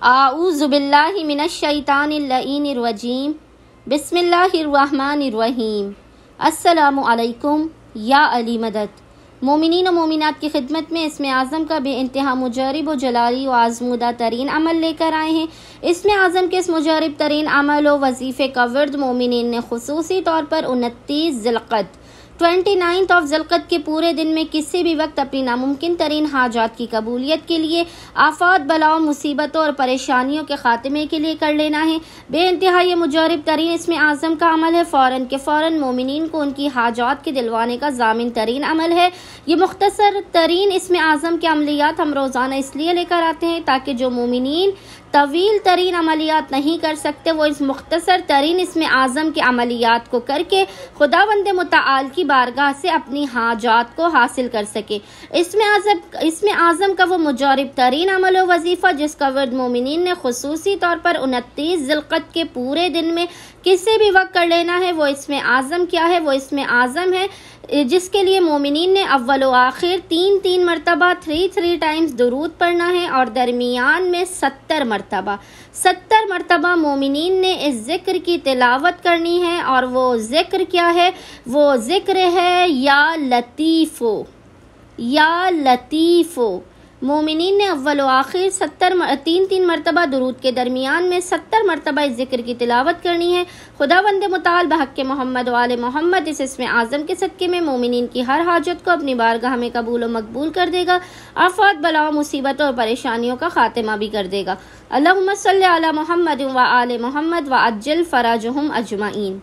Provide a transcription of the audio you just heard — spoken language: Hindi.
आऊज़ु बिल्लाहि मिनश शैतानिर रजीम। बिस्मिल्लाहिर्रहमानिर्रहीम। अस्सलामु अलैकुम या अली मदद। मोमिनीन और मोमिनात की खिदमत में इसमें आज़म का बेइंतहा मुजरिब व जलाली व आज़मूदा तरीन अमल लेकर आए हैं। इसमें आज़म के इस मुजरिब तरीन अमल व वजीफ़े का वर्द मोमिनीन ने खुसूसी तौर पर 29 ज़िलक़द 29 ऑफ ज़िलक़द के पूरे दिन में किसी भी वक्त अपनी नामुमकिन तरीन हाजात की कबूलियत के लिए, आफात, बलाओं, मुसीबतों और परेशानियों के खात्मे के लिए कर लेना है। बेइंतहा ये मुजरिब तरीन इसमें आज़म का अमल है। फ़ौरन के फ़ौरन मोमिनीन को उनकी हाजात के दिलवाने का ज़ामिन तरीन अमल है। ये मुख्तसर तरीन इसमें आज़म के अमलियात हम रोज़ाना इसलिए लेकर आते हैं ताकि जो मोमिनीन तवील तरीन अमलियात नहीं कर सकते वो इस मुख्तसर तरीन इसमें आज़म के अमलियात को करके खुदावंद मुतआल की बारगाह से अपनी हाजात को हासिल कर सके। इसमें आज़म का वो मुजरिब तरीन अमल व वजीफ़ा जिसका वर्द मोमिनीन ने खुसूसी तौर पर 29 ज़िलक़द के पूरे दिन में किसी भी वक्त कर लेना है, वो इसमें आज़म क्या है? वो इसमें आज़म है जिसके लिए मोमिनीन ने अव्वल व आखिर 3 मरतबा 3 टाइम्स दुरूद पढ़ना है और दरमियान में 70 मरतबा मोमिनीन ने इस ज़िक्र की तिलावत करनी है। और वो ज़िक्र क्या है? वो ज़िक्र है या लतीफ़ो। मोमिनीन ने अव्वल व आखिर 3 मरतबा दुरूद के दरमियान में 70 मरतबा इस ज़िक्र की तिलावत करनी है। खुदावंद मुताल बहक़ मोहम्मद व आले मोहम्मद इस इसमें आज़म के सदक़े में मोमिनीन की हर हाजत को अपनी बारगाह में कबूल व मकबूल कर देगा। आफ़ात, बलाओं, मुसीबतों और परेशानियों का खात्मा भी कर देगा। अल्लाहुम्मा सल्लि अला मुहम्मद व आले मोहम्मद व अज्जिल फ़राजहुम अजमाइन।